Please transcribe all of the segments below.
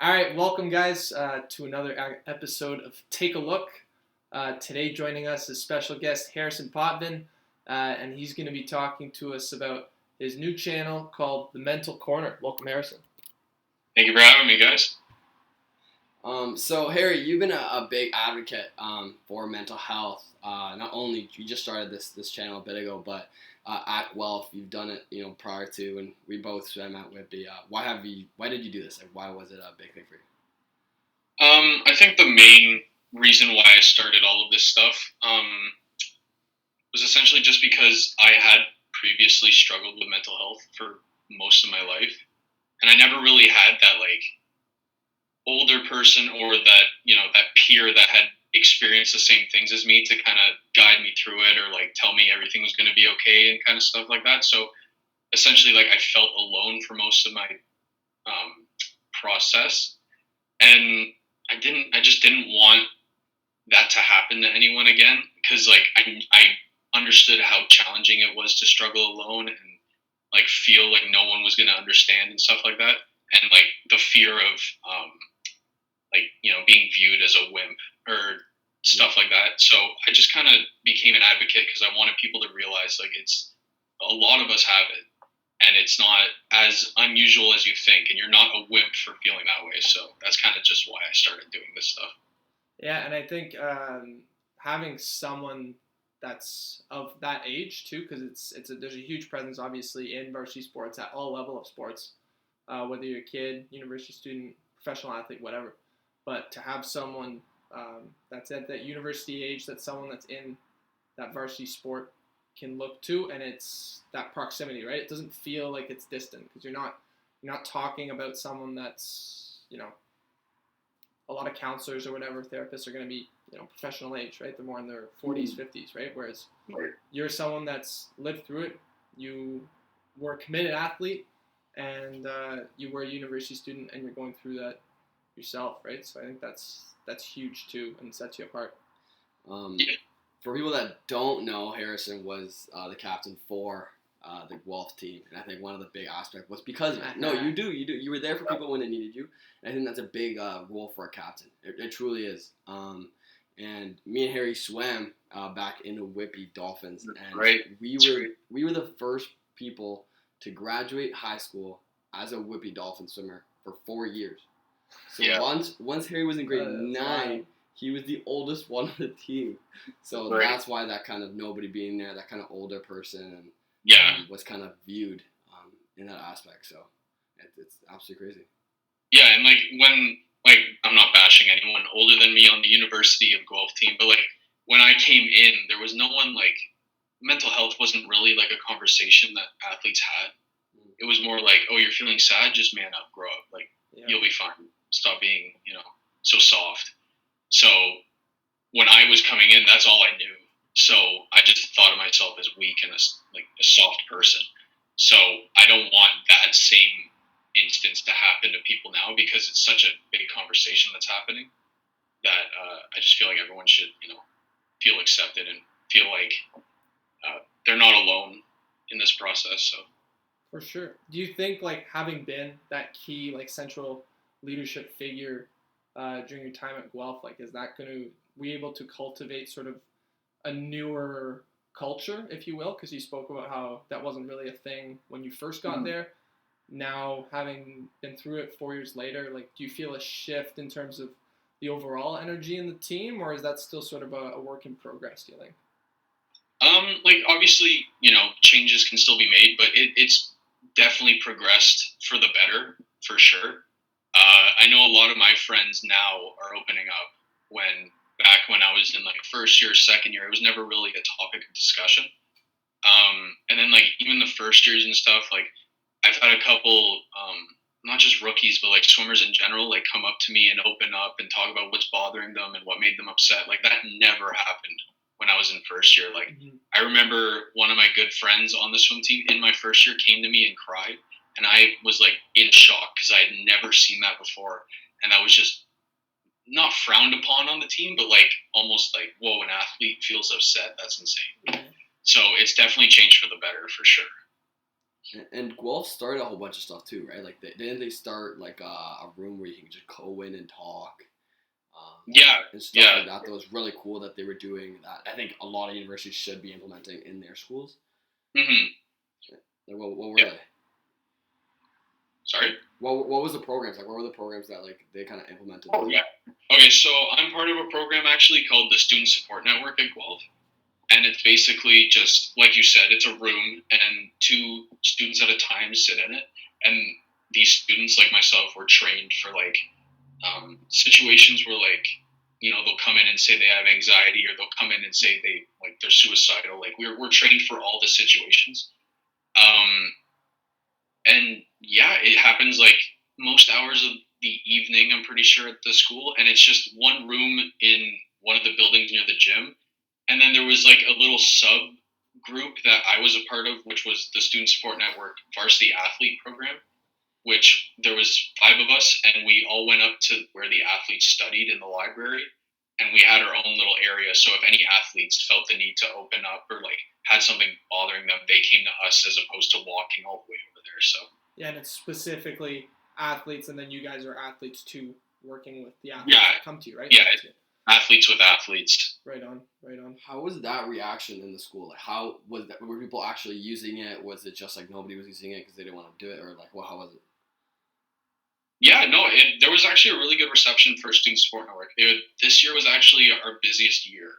All right, welcome guys to another episode of Take a Look. Today joining us is special guest Harrison Potvin, and he's going to be talking to us about his new channel called The Mental Corner. Welcome, Harrison. Thank you for having me, guys. So Harry, you've been a big advocate for mental health. Not only you just started this channel a bit ago, but at Guelph you've done it, prior to, and we both swam at Whitby. Why did you do this? Like, why was it a big thing for you? I think the main reason why I started all of this stuff was essentially just because I had previously struggled with mental health for most of my life, and I never really had that older person or that peer that had experienced the same things as me to kind of guide me through it or tell me everything was going to be okay and kind of stuff like that. So essentially, I felt alone for most of my process, and I just didn't want that to happen to anyone again, because I understood how challenging it was to struggle alone and feel like no one was going to understand and stuff like that, and the fear of being viewed as a wimp or stuff like that. So I just kind of became an advocate because I wanted people to realize it's a lot of us have it, and it's not as unusual as you think, and you're not a wimp for feeling that way. So that's kind of just why I started doing this stuff. Yeah, and I think having someone that's of that age too, because there's a huge presence obviously in varsity sports at all level of sports, whether you're a kid, university student, professional athlete, whatever. But to have someone that's at that university age, that's someone that's in that varsity sport can look to, and it's that proximity, right? It doesn't feel like it's distant because you're not talking about someone that's a lot of counselors or whatever therapists are going to be professional age, right? They're more in their 40s, 50s, right? Whereas you're someone that's lived through it. You were a committed athlete, and you were a university student, and you're going through that yourself, right? So I think that's huge too, and sets you apart. For people that don't know, Harrison was the captain for the Guelph team, and I think one of the big aspects was because of it. No, you do. You were there for people when they needed you, and I think that's a big role for a captain. It truly is. And me and Harry swam back in the Whitby Dolphins, and we were the first people to graduate high school as a Whitby Dolphin swimmer for 4 years. So once Harry was in grade 9, he was the oldest one on the team. So that's why that kind of nobody being there, that kind of older person, was kind of viewed in that aspect. So it's absolutely crazy. Yeah, and when I'm not bashing anyone older than me on the University of Guelph team, but when I came in, there was no one mental health wasn't really a conversation that athletes had. It was more oh, you're feeling sad, just man up, grow up, you'll be fine. Stop being so soft. So when I was coming in, that's all I knew. So I just thought of myself as weak and a soft person. So I don't want that same instance to happen to people now, because it's such a big conversation that's happening that I just feel like everyone should feel accepted and feel like they're not alone in this process. So for sure. Do you think having been that key central leadership figure during your time at Guelph, is that going to be able to cultivate sort of a newer culture, if you will? Because you spoke about how that wasn't really a thing when you first got there. Now, having been through it 4 years later, do you feel a shift in terms of the overall energy in the team, or is that still sort of a work in progress, do you think? Obviously, changes can still be made, but it's definitely progressed for the better, for sure. I know a lot of my friends now are opening up. Back when I was in first year, second year, it was never really a topic of discussion. And then even the first years and stuff, I've had a couple, not just rookies, but swimmers in general, come up to me and open up and talk about what's bothering them and what made them upset. That never happened when I was in first year. I remember one of my good friends on the swim team in my first year came to me and cried. And I was in shock because I had never seen that before. And that was just not frowned upon on the team, but almost whoa, an athlete feels upset. That's insane. So it's definitely changed for the better, for sure. And Guelph started a whole bunch of stuff too, right? Like, didn't they start like a room where you can just go in and talk, Yeah, and stuff yeah. like that? That was really cool that they were doing that. I think a lot of universities should be implementing in their schools. Mm-hmm. Like, what were Yeah. they? Sorry? What was the programs like? What were the programs that like they kind of implemented? Oh, yeah. Okay, so I'm part of a program actually called the Student Support Network at Guelph. And it's basically just, like you said, it's a room and 2 students at a time sit in it. And these students, like myself, were trained for like situations where like, they'll come in and say they have anxiety, or they'll come in and say they're suicidal. Like we're trained for all the situations. And yeah, it happens like most hours of the evening, I'm pretty sure, at the school. And it's just one room in one of the buildings near the gym. And then there was like a little sub group that I was a part of, which was the Student Support Network Varsity Athlete Program, which there was 5 of us, and we all went up to where the athletes studied in the library, and we had our own little area. So if any athletes felt the need to open up or like had something bothering them, they came to us as opposed to walking all the way over there. So yeah, and it's specifically athletes, and then you guys are athletes too, working with the athletes yeah, that come to you, right? yeah, athletes with athletes. Right on, right on. How was that reaction in the school? Like, how was that? Were people actually using it? Was it just like nobody was using it because they didn't want to do it, or like, well, how was it? Yeah, no, there was actually a really good reception for Student Support Network. This year was actually our busiest year,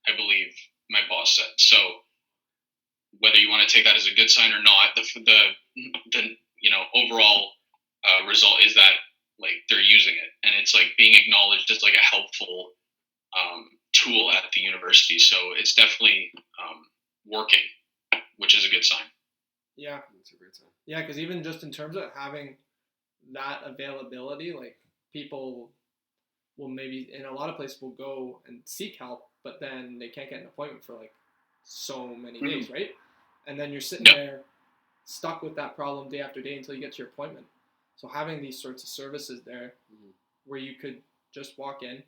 I believe my boss said. So whether you want to take that as a good sign or not, the overall result is that like they're using it, and it's like being acknowledged as like a helpful tool at the university. So it's definitely working, which is a good sign. Yeah, That's a great sign. yeah, because even just in terms of having that availability, like people will maybe in a lot of places will go and seek help, but then they can't get an appointment for like so many days, right? And then you're sitting there stuck with that problem day after day until you get to your appointment. So having these sorts of services there where you could just walk in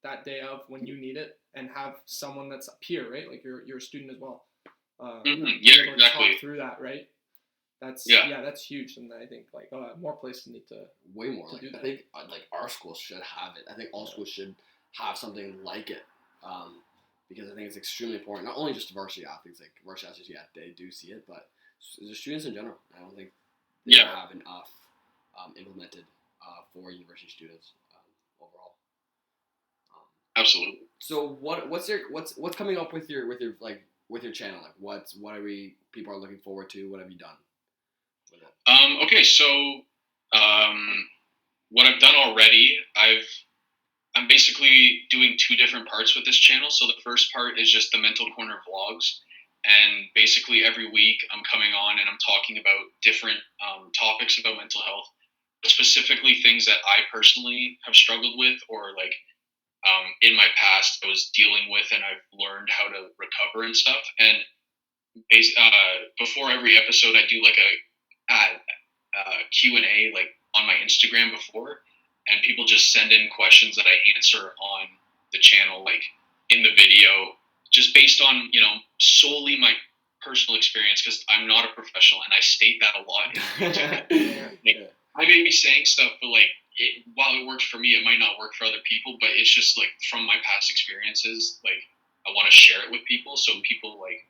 that day of when you need it and have someone that's a peer, right? Like you're a student as well. Yeah, exactly. Talk through that, right? That's that's huge, and I think like more places need to way more. To do that. I think like our schools should have it. I think all schools should have something like it, because I think it's extremely important. Not only just to varsity athletes, like varsity athletes, yeah, they do see it, but the students in general. I don't think they have enough implemented for university students overall. Absolutely. So what's coming up with your channel? Like what are people are looking forward to? What have you done with it? Okay, so what I've done already, I'm basically doing 2 different parts with this channel. So the first part is just the Mental Corner vlogs, and basically every week I'm coming on and I'm talking about different topics about mental health, specifically things that I personally have struggled with, or like in my past I was dealing with, and I've learned how to recover and stuff. And before every episode, I do like a Q&A like on my Instagram before, and people just send in questions that I answer on the channel, like in the video, just based on solely my personal experience, because I'm not a professional, and I state that a lot. I may be saying stuff, but like while it works for me, it might not work for other people. But it's just like from my past experiences, like I want to share it with people, so people like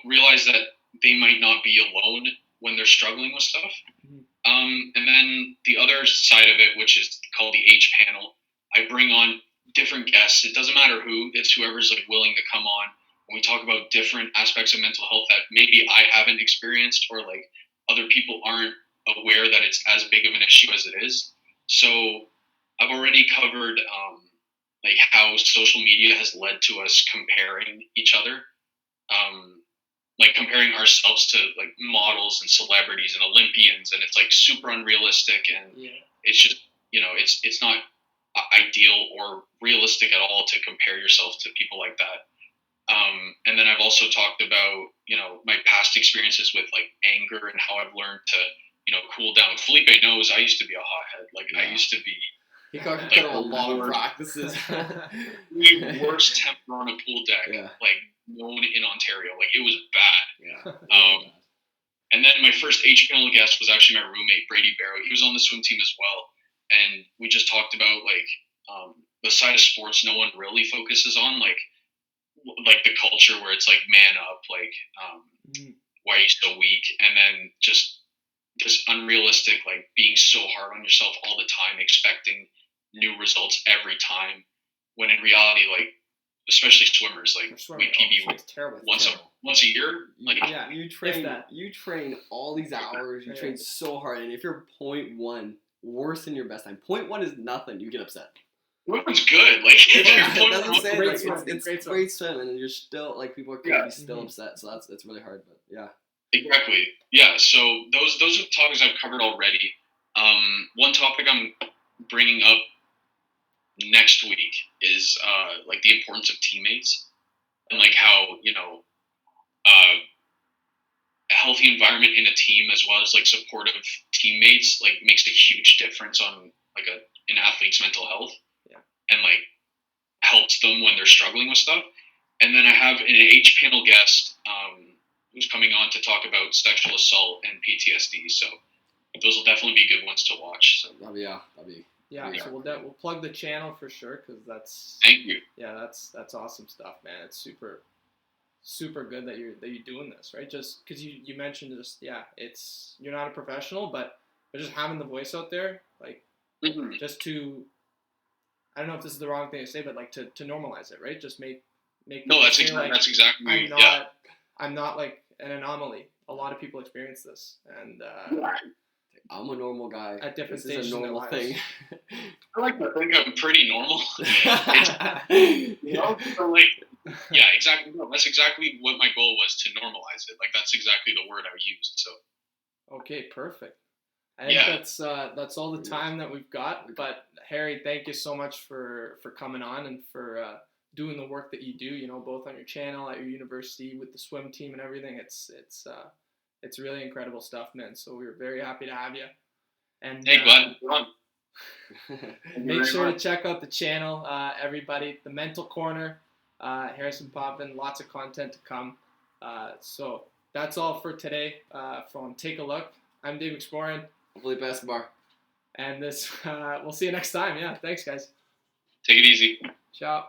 realize that they might not be alone when they're struggling with stuff. And then the other side of it, which is called the H panel, I bring on different guests. It doesn't matter who, it's whoever's like willing to come on, and we talk about different aspects of mental health that maybe I haven't experienced, or like other people aren't aware that it's as big of an issue as it is. So I've already covered like how social media has led to us comparing each other, like comparing ourselves to like models and celebrities and Olympians, and it's like super unrealistic, and it's just it's not ideal or realistic at all to compare yourself to people like that. And then I've also talked about my past experiences with like anger and how I've learned to cool down. Felipe knows I used to be a hothead. Like I used to be. He got a lot of practices. The worst temper on a pool deck, like known in Ontario. Like it was bad. And then my first H panel guest was actually my roommate Brady Barrow. He was on the swim team as well, and we just talked about the side of sports no one really focuses on, like the culture where it's like man up, why are you so weak, and then just this unrealistic like being so hard on yourself all the time, expecting new results every time, when in reality, like especially swimmers, like we PB once a year. Like yeah, you train all these hours, you train so hard, and if you're 0.1 worse than your best time, 0.1 is nothing, you get upset. Swimming's good. Like it's great swim, and you're still like people are gonna be still upset. So that's really hard, but yeah. Exactly. Yeah. So those are the topics I've covered already. One topic I'm bringing up next week is like the importance of teammates, and like how a healthy environment in a team as well as like supportive teammates like makes a huge difference on like an athlete's mental health. And like helps them when they're struggling with stuff. And then I have an H panel guest who's coming on to talk about sexual assault and PTSD. So those will definitely be good ones to watch. So that'll be so we'll plug the channel for sure, because that's thank you. Yeah, that's awesome stuff, man. It's super good that you're doing this, right? Just because you mentioned it's you're not a professional, but just having the voice out there, like just to, I don't know if this is the wrong thing to say, but like to normalize it, right? Just make. No, that's exactly. I'm not like an anomaly. A lot of people experience this, and I'm a normal guy. At different this stages is a normal in their thing. I like to think I'm pretty normal. So like, yeah, exactly. No, that's exactly what my goal was, to normalize it. Like that's exactly the word I used. So. Okay, perfect. I think that's all the time that we've got. But Harry, thank you so much for coming on and for doing the work that you do. You know, both on your channel, at your university, with the swim team and everything. It's really incredible stuff, man. So we're very happy to have you. And glad to be on. Make sure to check out the channel, everybody. The Mental Corner, Harrison Potvin. Lots of content to come. So that's all for today. From Take a Look. I'm Dave McSporin. Hopefully basketball. And we'll see you next time. Yeah, thanks, guys. Take it easy. Ciao.